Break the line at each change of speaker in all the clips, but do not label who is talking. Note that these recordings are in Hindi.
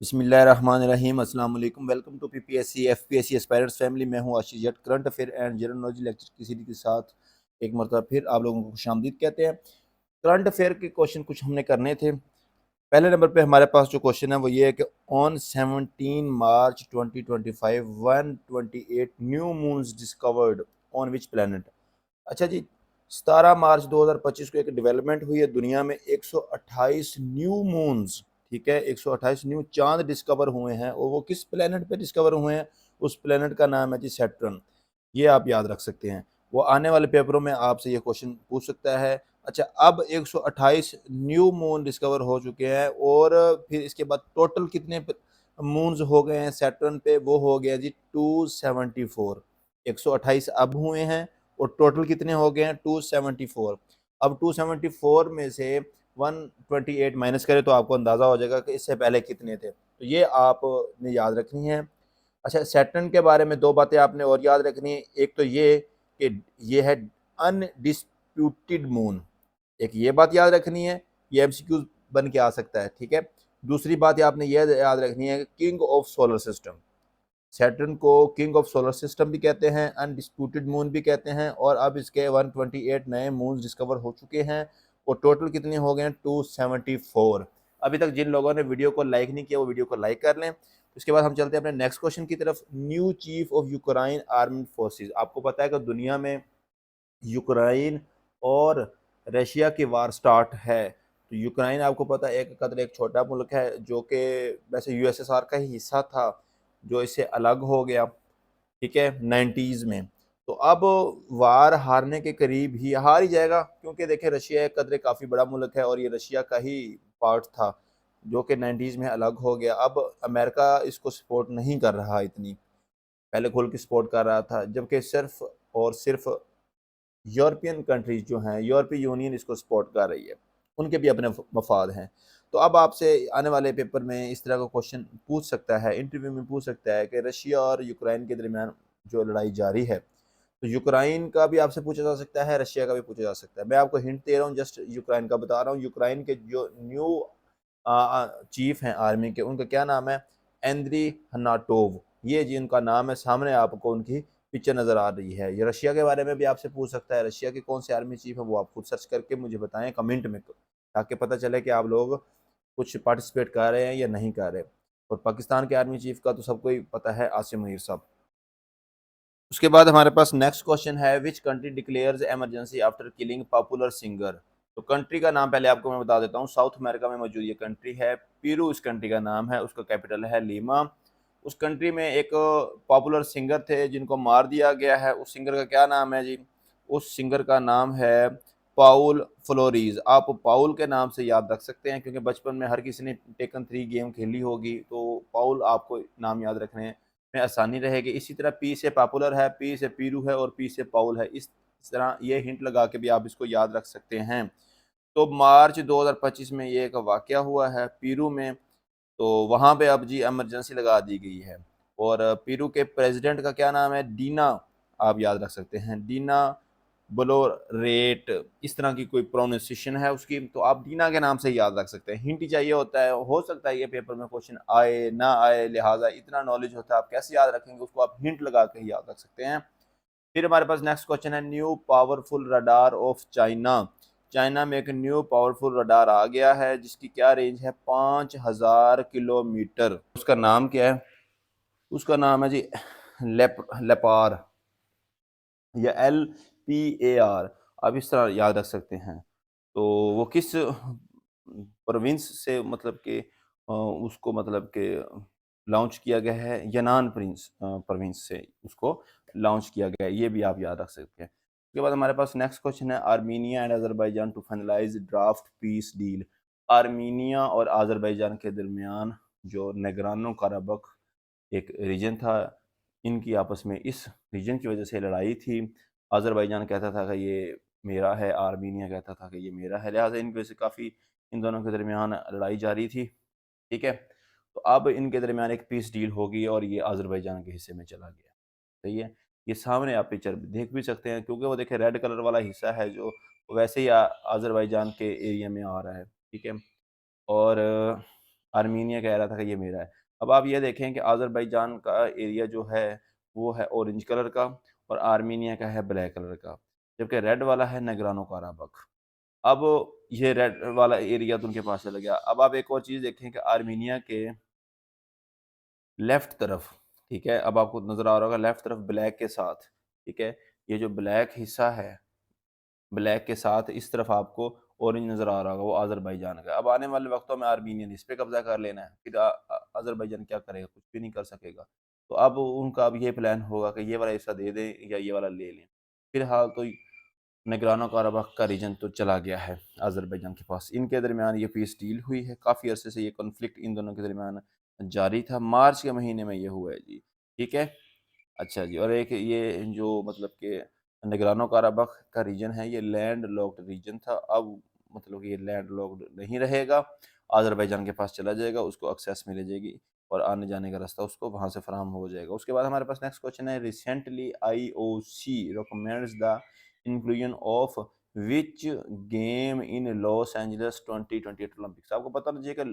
बिस्मिल्लाहिर्रहमानिर्रहीम अस्सलाम वालेकुम। Welcome to PPSC FPSC aspirants family. मैं हूं Ashish Jat. Current affair and general knowledge lecture की सीरीज के साथ एक मरतबा फिर आप लोगों को खुशामदीद कहते हैं। करंट अफेयर के क्वेश्चन कुछ हमने करने थे। पहले नंबर पे हमारे पास जो क्वेश्चन है वो ये है कि on 17 March 2025 128 new moons discovered on which planet. अच्छा जी, 17 मार्च 2025 को एक डेवलपमेंट हुई है दुनिया में। 128 न्यू मून्स, ठीक है, 128 न्यू चांद डिस्कवर हुए हैं और वो किस प्लेनेट पे डिस्कवर हुए हैं? उस प्लेनेट का नाम है जी सैटर्न। ये आप याद रख सकते हैं। वो आने वाले पेपरों में आपसे ये क्वेश्चन पूछ सकता है। अच्छा, अब 128 न्यू मून डिस्कवर हो चुके हैं और फिर इसके बाद टोटल कितने मून्स हो गए हैं सैटर्न पे? वो हो गया जी 274। 128 अब हुए हैं और टोटल कितने हो गए हैं? 274। अब 274 में से 128 माइनस करें तो आपको अंदाज़ा हो जाएगा कि इससे पहले कितने थे। तो ये आपने याद रखनी है। अच्छा, सैटर्न के बारे में दो बातें आपने और याद रखनी है। एक तो ये कि ये है अनडिस्प्यूटेड मून, एक ये बात याद रखनी है। ये एमसीक्यू बन के आ सकता है, ठीक है। दूसरी बात आपने ये याद रखनी है, king of solar system. Saturn को किंग ऑफ सोलर सिस्टम भी कहते हैं, अनडिस्प्यूटेड मून भी कहते हैं। और अब इसके 128 नए मून डिस्कवर हो चुके हैं और टोटल कितने हो गए हैं? 274। अभी तक जिन लोगों ने वीडियो को लाइक नहीं किया वो वीडियो को लाइक कर लें। उसके बाद हम चलते हैं अपने नेक्स्ट क्वेश्चन की तरफ। New chief of Ukraine armed forces. आपको पता है कि दुनिया में यूक्रेन और रशिया की वार स्टार्ट है। तो यूक्रेन आपको पता है एक कदर एक छोटा मुल्क है जो कि वैसे यूएसएसआर का ही हिस्सा था, जो इससे अलग हो गया, ठीक है, 90s में। तो अब वार हारने के करीब ही हार ही जाएगा, क्योंकि देखिए रशिया एक कदर काफ़ी बड़ा मुल्क है और ये रशिया का ही पार्ट था जो कि 90s में अलग हो गया। अब अमेरिका इसको सपोर्ट नहीं कर रहा इतनी, पहले खुल के सपोर्ट कर रहा था, जबकि सिर्फ और सिर्फ यूरोपियन कंट्रीज जो हैं, यूरोपीय यूनियन इसको सपोर्ट कर रही है। उनके भी अपने मफाद हैं। तो अब आपसे आने वाले पेपर में इस तरह का क्वेश्चन पूछ सकता है, इंटरव्यू में पूछ सकता है कि रशिया और यूक्रेन के दरमियान जो लड़ाई जारी है, तो यूक्रेन का भी आपसे पूछा जा सकता है, रशिया का भी पूछा जा सकता है। मैं आपको हिंट दे रहा हूँ, जस्ट यूक्रेन का बता रहा हूँ। यूक्रेन के जो न्यू चीफ हैं आर्मी के, उनका क्या नाम है? एंद्री हनाटोव, ये जी उनका नाम है। सामने आपको उनकी पिक्चर नज़र आ रही है। ये रशिया के बारे में भी आपसे पूछ सकता है। रशिया के कौन से आर्मी चीफ है वो आप खुद सर्च करके मुझे बताएं कमेंट में, ताकि पता चले कि आप लोग कुछ पार्टिसिपेट कर रहे हैं या नहीं कर रहे। और पाकिस्तान के आर्मी चीफ का तो सबको ही पता है, आसिम मुनीर साहब। उसके बाद हमारे पास नेक्स्ट क्वेश्चन है, which country declares emergency after killing popular singer. तो कंट्री का नाम पहले आपको मैं बता देता हूँ। साउथ अमेरिका में मौजूद ये कंट्री है, पेरू इस कंट्री का नाम है, उसका कैपिटल है लीमा। उस कंट्री में एक पॉपुलर सिंगर थे जिनको मार दिया गया है। उस सिंगर का क्या नाम है जी? उस सिंगर का नाम है पाउल फ्लोरीज। आप पाउल के नाम से याद रख सकते हैं, क्योंकि बचपन में हर किसी ने टेकन 3 गेम खेली होगी, तो पाउल आपको नाम याद रखने में आसानी रहेगी। इसी तरह पी से पॉपुलर है, पी से पीरू है और पी से पाउल है। इस तरह ये हिंट लगा के भी आप इसको याद रख सकते हैं। तो मार्च 2025 में ये एक वाक़या हुआ है पीरू में, तो वहाँ पे अब जी इमरजेंसी लगा दी गई है। और पेरू के प्रेसिडेंट का क्या नाम है? डीना, आप याद रख सकते हैं, डीना बोलोरेट, इस तरह की कोई प्रोनाउंसिएशन है उसकी, तो आप डीना के नाम से याद रख सकते हैं। हिंट ही चाहिए होता है, हो सकता है ये पेपर में क्वेश्चन आए ना आए, लिहाजा इतना नॉलेज होता है, आप कैसे याद रखेंगे उसको? आप हिंट लगा के ही याद रख सकते हैं। फिर हमारे पास नेक्स्ट क्वेश्चन है, new powerful radar of China. China में एक न्यू पावरफुल रडार आ गया है जिसकी क्या रेंज है? 5000 किलोमीटर। उसका नाम क्या है? उसका नाम है जी लेपार, या LPAR, आप इस तरह याद रख सकते हैं। तो वो किस प्रोविंस से मतलब कि उसको मतलब कि लॉन्च किया गया है? यनान प्रोविंस से उसको लॉन्च किया गया है, ये भी आप याद रख सकते हैं। उसके बाद हमारे पास नेक्स्ट क्वेश्चन है, Armenia and Azerbaijan to finalize draft peace deal. Armenia और अजरबैजान के दरमियान जो नगरानो कराबख एक रीजन था, इनकी आपस में इस रीजन की वजह से लड़ाई थी। अज़रबैजान कहता था कि ये मेरा है, आर्मीनिया कहता था कि ये मेरा है, लिहाजा इनकी वजह से काफ़ी इन दोनों के दरमियान लड़ाई जारी थी, ठीक है। तो अब इनके दरमियान एक पीस डील होगी और ये अज़रबैजान के हिस्से में चला गया, सही है। ये सामने आप पिक्चर देख भी सकते हैं, क्योंकि वो देखें रेड कलर वाला हिस्सा है जो वैसे ही अज़रबैजान के एरिया में आ रहा है, ठीक है। और आर्मीनिया कह रहा था कि ये मेरा है। अब आप ये देखें कि अज़रबैजान का एरिया जो है वो है ऑरेंज कलर का और आर्मीनिया का है ब्लैक कलर का, जबकि रेड वाला है नगरानो काराबख। अब ये रेड वाला एरिया तो उनके पास चला गया। अब आप एक और चीज़ देखें कि आर्मीनिया के लेफ्ट तरफ, ठीक है, अब आपको नज़र आ रहा होगा लेफ्ट तरफ ब्लैक के साथ, ठीक है, ये जो ब्लैक हिस्सा है, ब्लैक के साथ इस तरफ आपको ऑरेंज नज़र आ रहा होगा, वो अज़रबैजान का। अब आने वाले वक्तों में आर्मीनियन इस पे कब्जा कर लेना है, फिर अज़रबैजान क्या करेगा? कुछ भी नहीं कर सकेगा। तो अब उनका अब ये प्लान होगा कि ये वाला हिस्सा दे दें या ये वाला ले लें। फिलहाल तो नगरानो काराबाख का रीजन तो चला गया है अज़रबैजान के पास। इनके दरमियान ये पीस डील हुई है, काफ़ी अरसे से ये कॉन्फ्लिक्ट इन दोनों के दरमियान जारी था। मार्च के महीने में ये हुआ है जी, ठीक है। अच्छा जी, और एक ये जो मतलब कि नगरानो काराबाख का रीजन है, ये लैंड लॉक्ड रीजन था। अब मतलब कि ये लैंड लॉक्ड नहीं रहेगा, अज़रबैजान के पास चला जाएगा, उसको एक्सेस मिल जाएगी और आने जाने का रास्ता उसको वहाँ से फराहम हो जाएगा। उसके बाद हमारे पास नेक्स्ट क्वेश्चन है, recently IOC recommends the inclusion of which game in Los Angeles 2028 Olympics. आपको पता चाहिए कि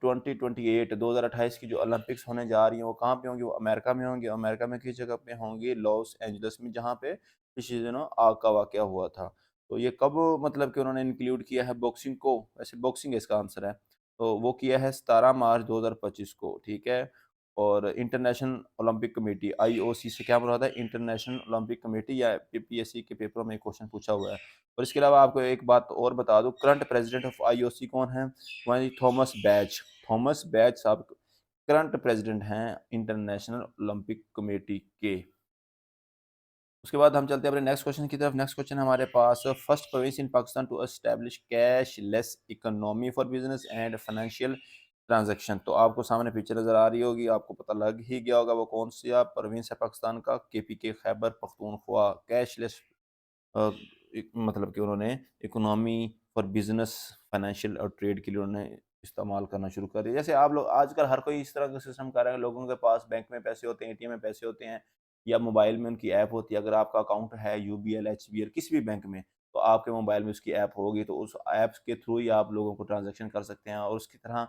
2028 2028 की जो ओलंपिक्स होने जा रही हैं वो कहाँ पे होंगी? वो अमेरिका में होंगी। अमेरिका में किस जगह पे होंगी? लॉस एंजल्स में, जहाँ पे पिछले दिनों आग का वाकया हुआ था। तो ये कब मतलब कि उन्होंने इंक्लूड किया है बॉक्सिंग को? वैसे बॉक्सिंग इसका आंसर है। तो वो किया है 17 मार्च 2025 को, ठीक है। और इंटरनेशनल ओलंपिक कमेटी आईओसी से क्या मुराद है? इंटरनेशनल ओलंपिक कमेटी, या पीपीएससी के पेपरों में क्वेश्चन पूछा हुआ है। और इसके अलावा आपको एक बात और बता दूं, करंट प्रेसिडेंट ऑफ आईओसी कौन है? वो हैं जी थॉमस बैच। थॉमस बैच साहब करंट प्रेसिडेंट हैं इंटरनेशनल ओलंपिक कमेटी के। उसके बाद हम चलते हैं अपने नेक्स्ट क्वेश्चन की तरफ। नेक्स्ट क्वेश्चन हमारे पास, first province in Pakistan to establish cashless economy for business and financial transaction. तो आपको सामने पिक्चर नज़र आ रही होगी, आपको पता लग ही गया होगा वो कौन सा प्रोविंस है पाकिस्तान का। केपीके खैबर पख्तूनख्वा कैशलेस मतलब कि उन्होंने इकोनॉमी फॉर बिजनेस, फाइनेंशियल और ट्रेड के लिए उन्होंने इस्तेमाल करना शुरू कर दिया। जैसे आप लोग आजकल हर कोई इस तरह का सिस्टम कर रहे हैं, लोगों के पास बैंक में पैसे होते हैं, एटीएम में पैसे होते हैं, या मोबाइल में उनकी ऐप होती है। अगर आपका अकाउंट है यूबीएल, एचबीएल, किसी भी बैंक में, तो आपके मोबाइल में उसकी ऐप होगी, तो उस ऐप के थ्रू ही आप लोगों को ट्रांजेक्शन कर सकते हैं। और उसकी तरह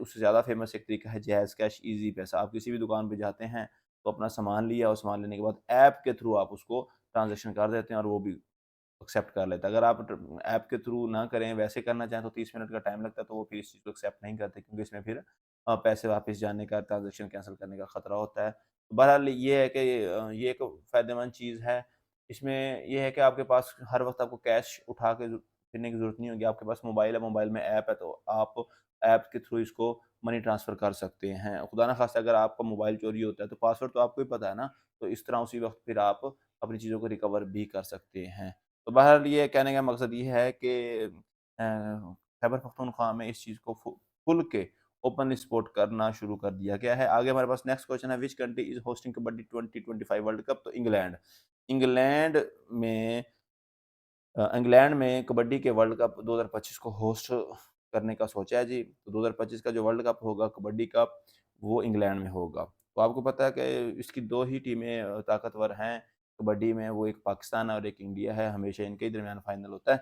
उससे ज़्यादा फेमस एक तरीका है जैज़ कैश ईजी पैसा। आप किसी भी दुकान पर जाते हैं तो अपना सामान लिया और सामान लेने के बाद ऐप के थ्रू आप उसको ट्रांजेक्शन कर देते हैं और वो भी एक्सेप्ट कर लेता है। अगर आप ऐप के थ्रू ना करें, वैसे करना चाहें, तो 30 मिनट का टाइम लगता है, तो वो फिर इस चीज़ को एक्सेप्ट नहीं करते, क्योंकि इसमें फिर पैसे वापस जाने का, ट्रांज़ैक्शन कैंसल करने का खतरा होता है। तो बहरहाल ये है कि ये एक फ़ायदेमंद चीज़ है। इसमें ये है कि आपके पास हर वक़्त आपको कैश उठा के फिरने की ज़रूरत नहीं होगी। आपके पास मोबाइल है, मोबाइल में ऐप है, तो आप ऐप के थ्रू इसको मनी ट्रांसफ़र कर सकते हैं। खुदा ना ख़ास्ता अगर आपका मोबाइल चोरी होता है, तो पासवर्ड तो आपको ही पता है ना, तो इस तरह उसी वक़्त फिर आप अपनी चीज़ों को रिकवर भी कर सकते हैं। तो बहरहाल ये कहने का मकसद ये है कि खैबर पख्तूनख्वा में इस चीज़ को खुल के ओपनली सपोर्ट करना शुरू कर दिया गया है। आगे हमारे पास नेक्स्ट क्वेश्चन है, which country is hosting kabaddi 2025 world cup? तो इंग्लैंड। इंग्लैंड में इंग्लैंड में कबड्डी के वर्ल्ड कप 2025 को होस्ट करने का सोचा है जी। तो 2025 का जो वर्ल्ड कप होगा कबड्डी का, वो इंग्लैंड में होगा। तो आपको पता है कि इसकी 2 ही टीमें ताकतवर हैं कबड्डी में, वो एक पाकिस्तान है और एक इंडिया है। हमेशा इनके ही दरमियान फाइनल होता है।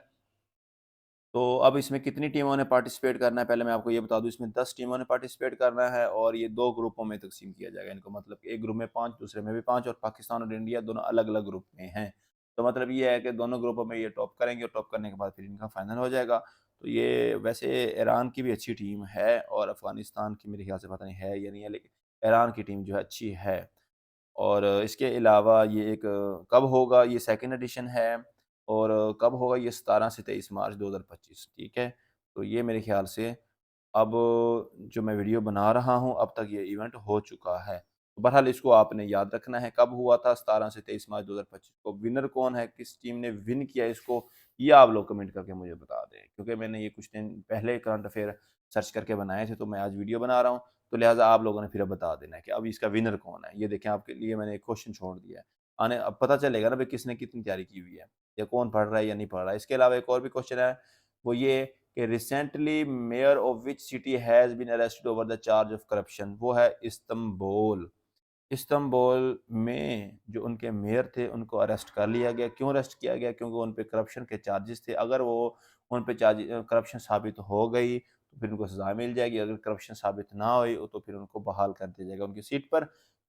तो अब इसमें कितनी टीमों ने पार्टिसिपेट करना है, पहले मैं आपको ये बता दूँ, इसमें 10 टीमों ने पार्टिसिपेट करना है और ये 2 ग्रुपों में तक़सीम किया जाएगा इनको। मतलब एक ग्रुप में 5, दूसरे में भी 5, और पाकिस्तान और इंडिया दोनों अलग-अलग ग्रुप में हैं। तो मतलब ये है कि दोनों ग्रुपों में ये टॉप करेंगे और टॉप करने के बाद फिर इनका फाइनल हो जाएगा। तो ये वैसे ईरान की भी अच्छी टीम है और अफ़गानिस्तान की मेरे ख़्याल से पता नहीं है या नहीं है, लेकिन ईरान की टीम जो है अच्छी है। और इसके अलावा ये एक कब होगा, ये सेकंड एडिशन है, और कब होगा ये 17 से 23 मार्च 2025, ठीक है। तो ये मेरे ख़्याल से अब जो मैं वीडियो बना रहा हूँ, अब तक ये इवेंट हो चुका है। तो बहरहाल इसको आपने याद रखना है, कब हुआ था? 17 से 23 मार्च 2025 को। विनर कौन है, किस टीम ने विन किया इसको, ये आप लोग कमेंट करके मुझे बता दें। क्योंकि मैंने ये कुछ दिन पहले करंट अफेयर सर्च करके बनाए थे, तो मैं आज वीडियो बना रहा हूँ, तो लिहाज़ा आप लोगों ने फिर अब बता देना है कि अब इसका विनर कौन है। ये देखें, आपके लिए मैंने एक क्वेश्चन छोड़ दिया है। आने अब पता चलेगा ना भाई किसने कितनी तैयारी की हुई है, या कौन पढ़ रहा है या नहीं पढ़ रहा है। इसके अलावा एक और भी क्वेश्चन है, वो ये कि recently mayor of which city has been arrested over the charge of corruption? वो है इस्तांबुल। इस्तांबुल में जो उनके मेयर थे उनको अरेस्ट कर लिया गया। क्यों अरेस्ट किया गया? क्योंकि उन पे करप्शन के चार्जेस थे। अगर वो उन पे करप्शन साबित हो गई तो फिर उनको सज़ा मिल जाएगी। अगर करप्शन साबित ना हुई तो फिर उनको बहाल कर दिया जाएगा उनकी सीट पर।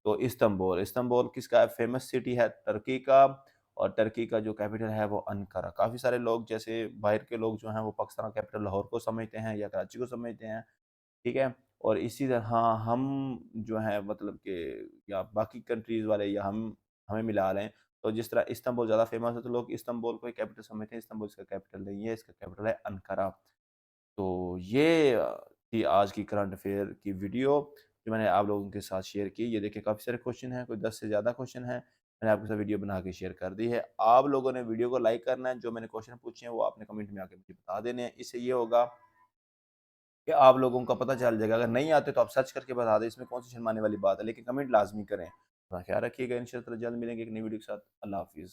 तो इस्तांबुल, इस्तांबुल किसका है? फेमस सिटी है टर्की का, और टर्की का जो कैपिटल है वो अंकारा। काफ़ी सारे लोग जैसे बाहर के लोग जो हैं वो पाकिस्तान का कैपिटल लाहौर को समझते हैं या कराची को समझते हैं, ठीक है? और इसी तरह हम जो है मतलब कि या बाकी कंट्रीज़ वाले या हम हमें मिला लें, तो जिस तरह इस्तांबुल ज़्यादा फेमस है तो लोग इस्तांबुल को ही कैपिटल समझते हैं। इस्तांबुल इसका कैपिटल नहीं है, इसका कैपिटल है अंकारा। तो ये थी आज की करंट अफेयर की वीडियो जो मैंने आप लोगों के साथ शेयर की। ये देखिए काफ़ी सारे क्वेश्चन हैं, कोई 10 से ज़्यादा क्वेश्चन हैं। मैंने आपके साथ वीडियो बना के शेयर कर दी है। आप लोगों ने वीडियो को लाइक करना है, जो मैंने क्वेश्चन पूछे हैं वो आपने कमेंट में आके मुझे बता देने हैं। इससे ये होगा कि आप लोगों का पता चल जाएगा। अगर नहीं आते तो आप सर्च करके बता दें, इसमें कौन-सी शर्माने वाली बात है, लेकिन कमेंट लाज़मी करें। अपना ख्याल रखिएगा, इंशाअल्लाह जल्द मिलेंगे एक नई वीडियो के साथ। अल्लाह हाफ़िज़।